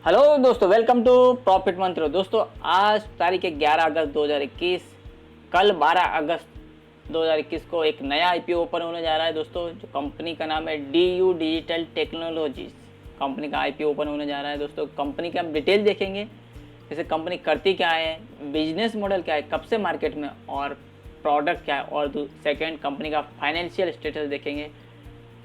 Hello दोस्तों, welcome to profit मंत्र। दोस्तों आज तारीख है 11 अगस्त 2021। कल 12 अगस्त 2021 को एक नया आईपीओ ओपन होने जा रहा है दोस्तों, जो कंपनी का नाम है DU डिजिटल टेक्नोलॉजीज। कंपनी का आईपीओ ओपन होने जा रहा है दोस्तों। कंपनी के हम डिटेल देखेंगे, जैसे कंपनी करती क्या है, बिजनेस मॉडल क्या है, कब से मार्केट में, और प्रोडक्ट क्या है, और सेकेंड कंपनी का फाइनेंशियल स्टेटस देखेंगे,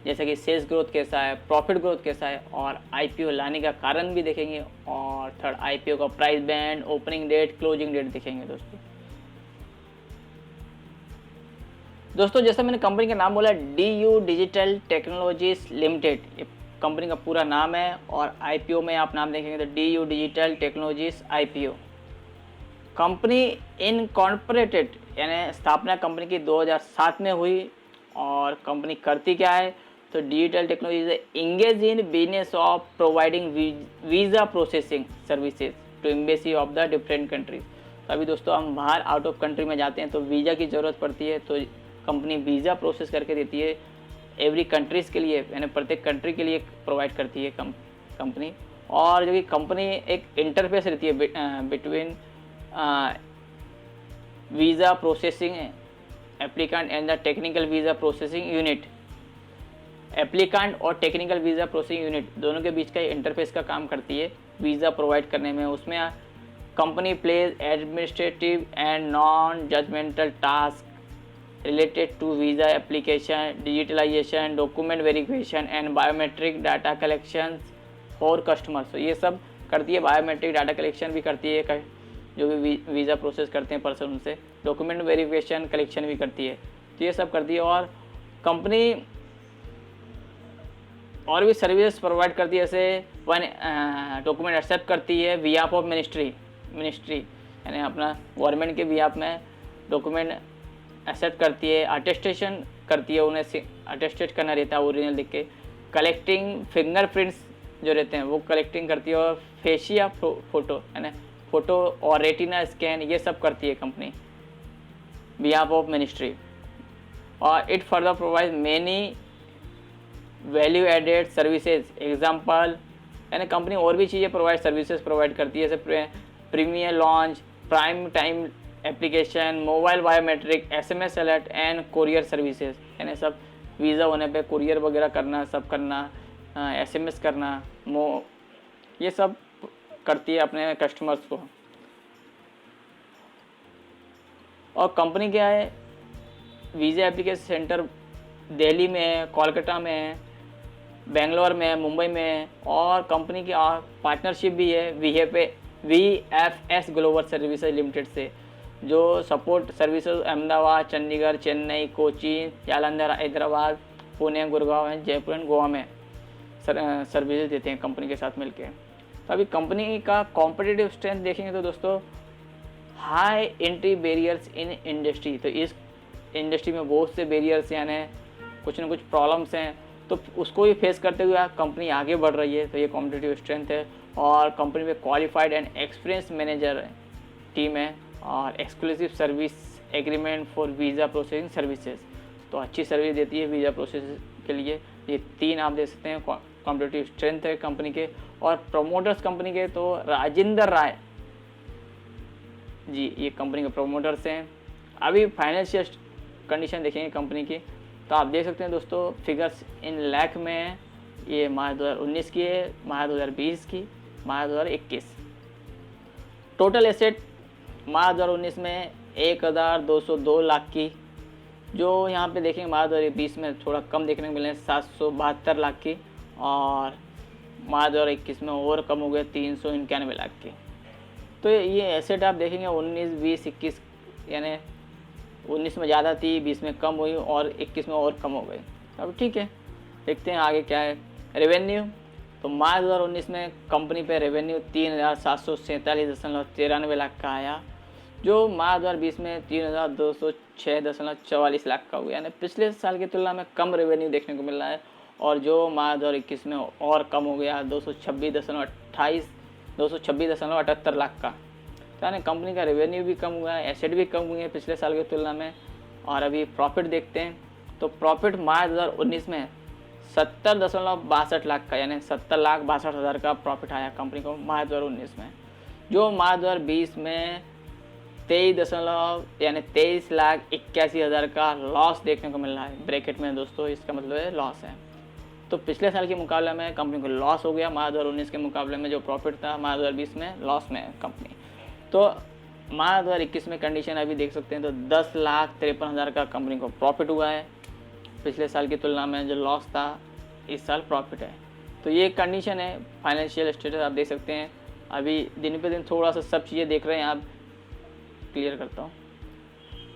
जैसे कि सेल्स ग्रोथ कैसा है, प्रॉफिट ग्रोथ कैसा है, और आईपीओ लाने का कारण भी देखेंगे, और थर्ड आईपीओ का price band, opening date, closing date देखेंगे दोस्तों जैसा मैंने कंपनी का नाम बोला, DU डिजिटल टेक्नोलॉजीज लिमिटेड, ये कंपनी का पूरा नाम है। और आईपीओ में आप नाम देखेंगे तो DU digital technologies IPO. Company incorporated यानी स्थापना कंपनी की 2007 में हुई। और कंपनी करती क्या है, तो digital technology engage in business of providing visa processing services to embassy of the different countries. तो अभी दोस्तों हम बाहर आउट ऑफ कंट्री में जाते हैं तो वीज़ा की ज़रूरत पड़ती है, तो कंपनी वीज़ा प्रोसेस करके देती है एवरी कंट्रीज़ के लिए, यानी प्रत्येक कंट्री के लिए प्रोवाइड करती है कंपनी। और जो कि कंपनी एक इंटरफेस रहती है between visa processing applicant and the technical visa processing unit. Applicant और टेक्निकल वीज़ा प्रोसेसिंग यूनिट दोनों के बीच का इंटरफेस का काम करती है वीज़ा प्रोवाइड करने में। उसमें company plays administrative and non judgmental task related to visa application, digitalization, document verification and biometric data collection for customers. तो ये सब करती है, बायोमेट्रिक डाटा कलेक्शन भी करती है, जो भी वीज़ा प्रोसेस करते हैं पर्सन उनसे, डॉक्यूमेंट वेरिफिकेशन कलेक्शन भी करती है, तो ये सब करती है। और कंपनी और भी सर्विस प्रोवाइड करती है, जैसे वन डॉक्यूमेंट एक्सेप्ट करती है बिहाफ ऑफ मिनिस्ट्री यानी अपना गवर्नमेंट के बिहाफ में डॉक्यूमेंट एक्सेप्ट करती है, अटेस्टेशन करती है, उन्हें अटेस्टेड करना रहता है ओरिजिनल लिख के, कलेक्टिंग फिंगरप्रिंट्स जो रहते हैं वो कलेक्टिंग करती है, और फेशिया फोटो यानी फ़ोटो और रेटिना स्कैन ये सब करती है कंपनी बिहाफ ऑफ मिनिस्ट्री। और it further provide many value added services example, यानी कंपनी और भी चीज़ें सर्विसेज प्रोवाइड करती है, जैसे premier launch, prime time application, mobile biometric, SMS alert and courier services, यानी सब वीज़ा होने पे कुरियर वगैरह करना, सब करना, SMS करना, ये सब करती है अपने कस्टमर्स को। और कंपनी क्या है, वीज़ा एप्लीकेशन सेंटर दिल्ली में है, कोलकाता में है, बेंगलोर में है, मुंबई में है। और कंपनी की पार्टनरशिप भी है VFS ग्लोबल सर्विसेज लिमिटेड से, जो support services Ahmedabad, Chandigarh, Chennai, Kochi, Jalandhar, Hyderabad, Pune, Gurgaon, Jaipur and Goa में सर्विसेज देते हैं कंपनी के साथ मिलकर। तो अभी कंपनी का कॉम्पिटिटिव स्ट्रेंथ देखेंगे तो दोस्तों, high entry barriers in industry. तो इस इंडस्ट्री में बहुत से बैरियर्स यानी कुछ ना कुछ प्रॉब्लम्स हैं, तो उसको भी फेस करते हुए कंपनी आगे बढ़ रही है, तो ये कॉम्पिटिटिव स्ट्रेंथ है। और कंपनी में qualified and experience manager team है, और exclusive service agreement for visa processing services, तो अच्छी सर्विस देती है वीज़ा प्रोसेस के लिए। ये तीन आप देख सकते हैं कॉम्पिटिटिव स्ट्रेंथ है कंपनी के। और प्रोमोटर्स कंपनी के तो राजेंद्र राय जी, ये कंपनी के प्रोमोटर्स हैं। अभी फाइनेंशियल कंडीशन देखेंगे कंपनी की, तो आप देख सकते हैं दोस्तों, फिगर्स इन लाख में है। ये मार्च 2019 की है, मार्च 2020 की, मार्च 2021। टोटल एसेट मार्च 2019 में 1202 लाख की, जो यहाँ पे देखेंगे मार्च 2020 में थोड़ा कम देखने को मिले 772 लाख की, और मार्च 2021 में और कम हो गए 391 लाख की। तो ये एसेट आप देखेंगे 19, 20, 21 यानी 19 में ज़्यादा थी, 20 में कम हुई, और 21 में और कम हो गई। अब ठीक है, देखते हैं आगे क्या है। रेवेन्यू, तो मार्च 2019 में कंपनी पे रेवेन्यू 3747.93 लाख का आया, जो मार्च 2020 में 3206.44 लाख का हुआ, यानी पिछले साल की तुलना में कम रेवेन्यू देखने को मिल रहा है। और जो मार्च 2021 में और कम हो गया 226.78 लाख का, यानी कंपनी का रेवेन्यू भी कम हुआ है, एसेट भी कम हुए हैं पिछले साल की तुलना में। और अभी प्रॉफिट देखते हैं, तो प्रॉफिट मार्च 2019 में 70.62 लाख का, यानी 70,62,000 का प्रॉफिट आया कंपनी को मार्च 2019 में। जो मार्च 2020 में 23,81,000 का लॉस देखने को मिल रहा है ब्रैकेट में दोस्तों, इसका मतलब है लॉस है। तो पिछले साल के मुकाबले में कंपनी को लॉस हो गया, मार्च 2019 के मुकाबले में जो प्रॉफिट था मार्च 2020 में लॉस में है कंपनी। तो मार्च 2021 में कंडीशन अभी देख सकते हैं तो 10,53,000 का कंपनी को प्रॉफिट हुआ है, पिछले साल की तुलना में जो लॉस था इस साल प्रॉफिट है। तो ये कंडीशन है, फाइनेंशियल स्टेटस आप देख सकते हैं। अभी दिन पे दिन थोड़ा सा सब चीज़ें देख रहे हैं आप, क्लियर करता हूँ,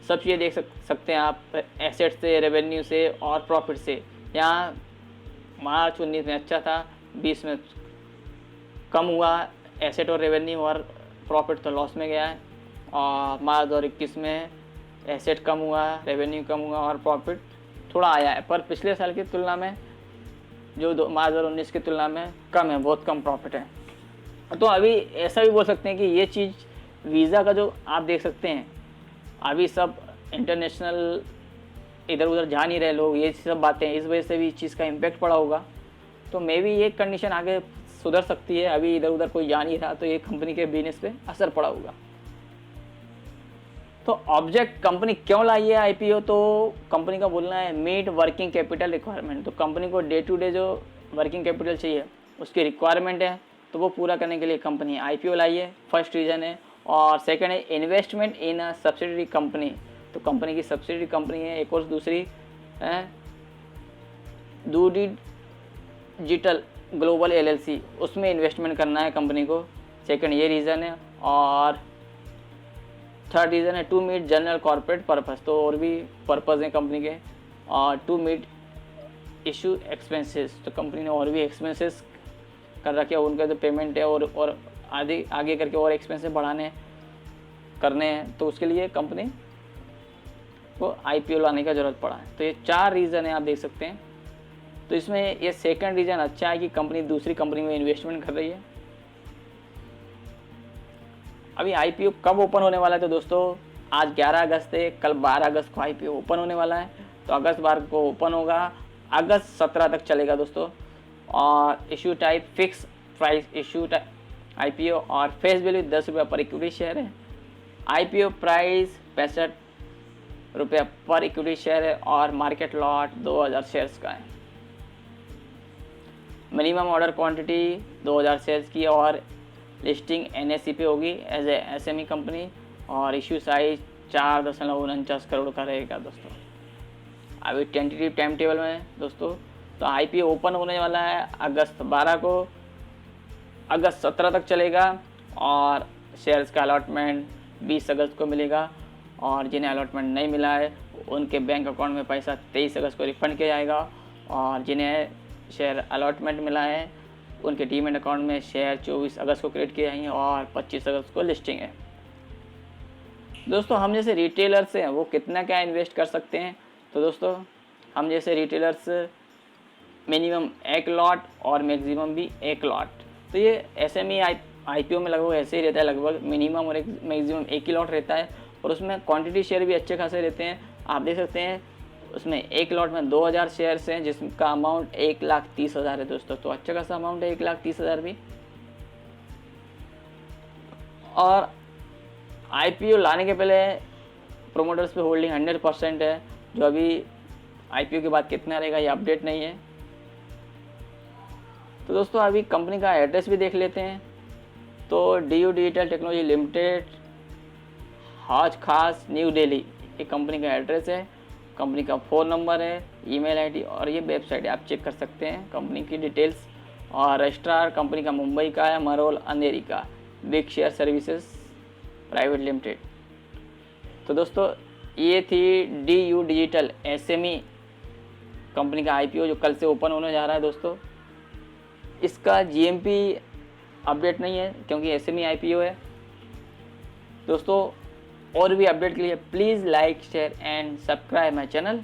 सब चीज़ें देख सकते हैं आप, एसेट से, रेवेन्यू से और प्रॉफिट से। यहाँ मार्च 2019 में अच्छा था, 20 में कम हुआ एसेट और रेवेन्यू, और प्रॉफिट तो लॉस में गया है। और मार्च 2021 में एसेट कम हुआ, रेवेन्यू कम हुआ और प्रॉफिट थोड़ा आया है, पर पिछले साल की तुलना में जो मार्च 2019 की तुलना में कम है, बहुत कम प्रॉफिट है। तो अभी ऐसा भी बोल सकते हैं कि ये चीज़ वीज़ा का जो आप देख सकते हैं, अभी सब इंटरनेशनल इधर उधर जा नहीं रहे लोग, ये सब बातें, इस वजह से भी इस चीज़ का इम्पैक्ट पड़ा होगा। तो मे भी ये कंडीशन आगे सुधर सकती है, अभी इधर उधर कोई जा नहीं रहा तो ये कंपनी के बिजनेस पे असर पड़ा होगा। तो ऑब्जेक्ट कंपनी क्यों लाई है आईपीओ, तो कंपनी का बोलना है मीट वर्किंग कैपिटल रिक्वायरमेंट। तो कंपनी को डे टू डे जो वर्किंग कैपिटल चाहिए उसकी रिक्वायरमेंट है, तो वो पूरा करने के लिए कंपनी आईपीओ लाई है, फर्स्ट रीज़न है। और सेकंड है investment in a subsidiary company. तो कंपनी की सब्सिडरी कंपनी है एक, और दूसरी है डिजिटल ग्लोबल एलएलसी, उसमें इन्वेस्टमेंट करना है कंपनी को, सेकंड ये रीज़न है। और थर्ड रीज़न है to meet general corporate purpose, तो और भी पर्पज़ हैं कंपनी के। और टू मीट इशू एक्सपेंसेस, तो कंपनी ने और भी एक्सपेंसेस कर रखे हैं, उनका जो पेमेंट है और आगे करके और एक्सपेंसेस करने हैं, तो उसके लिए कंपनी को आईपीओ लाने का ज़रूरत पड़ा है। तो ये 4 रीज़न है आप देख सकते हैं। तो इसमें ये सेकंड रीज़न अच्छा है कि कंपनी दूसरी कंपनी में इन्वेस्टमेंट कर रही है। अभी आईपीओ कब ओपन होने वाला है, तो दोस्तों आज 11 अगस्त है, कल 12 अगस्त को आईपीओ ओपन होने वाला है। तो अगस्त 12 को ओपन होगा, अगस्त 17 तक चलेगा दोस्तों। और issue type fix price issue IPO, और फेस वैल्यू 10 रुपये पर इक्विटी शेयर है। आईपीओ प्राइस 65 रुपये पर इक्विटी शेयर है, और मार्केट लॉट 2000 शेयर्स का है। मिनिमम ऑर्डर क्वांटिटी 2000 शेयर्स की, और लिस्टिंग एनएसई पे होगी एज ए एसएमई कंपनी, और इशू साइज 4.49 करोड़ का रहेगा दोस्तों। अभी टेंटेटिव टाइम टेबल में दोस्तों, तो आईपीओ ओपन होने वाला है अगस्त 12 को, अगस्त 17 तक चलेगा, और शेयर्स का अलॉटमेंट 20 अगस्त को मिलेगा। और जिन्हें अलॉटमेंट नहीं मिला है उनके बैंक अकाउंट में पैसा 23 अगस्त को रिफंड किया जाएगा, और जिन्हें शेयर अलॉटमेंट मिला है उनके डीमैट अकाउंट में शेयर 24 अगस्त को क्रेडिट किए जाएंगे, और 25 अगस्त को लिस्टिंग है। दोस्तों हम जैसे रिटेलर्स हैं वो कितना क्या इन्वेस्ट कर सकते हैं, तो दोस्तों हम जैसे रिटेलर्स मिनिमम 1 लॉट और मैक्सिमम भी 1 लॉट। तो ये एसएमई आईपीओ में लगभग ऐसे ही रहता है, लगभग मिनिमम और मैक्सिमम 1 ही लॉट रहता है, और उसमें क्वांटिटी शेयर भी अच्छे खासे रहते हैं। आप देख सकते हैं उसमें 1 लॉट में 2000 शेयर्स हैं, जिसका अमाउंट 1,30,000 है दोस्तों। तो अच्छा खासा अमाउंट है 1,30,000 भी। और आईपीओ लाने के पहले प्रोमोटर्स पे होल्डिंग 100% है, जो अभी आईपीओ के बाद कितना रहेगा ये अपडेट नहीं है। तो दोस्तों अभी कंपनी का एड्रेस भी देख लेते हैं। तो DU डिजिटल टेक्नोलॉजी लिमिटेड, हौज खास, न्यू दिल्ली, ये कंपनी का एड्रेस है। कंपनी का फ़ोन नंबर है, ईमेल आईडी, और ये वेबसाइट है, आप चेक कर सकते हैं कंपनी की डिटेल्स। और रजिस्ट्रार कंपनी का मुंबई का है, मरोल अंधेरी का, big share services private limited. तो दोस्तों ये थी DU डिजिटल एसएमई कंपनी का आईपीओ जो कल से ओपन होने जा रहा है दोस्तों। इसका GMP अपडेट नहीं है क्योंकि एसएमई आईपीओ है दोस्तों। और भी अपडेट के लिए please like share and subscribe my channel.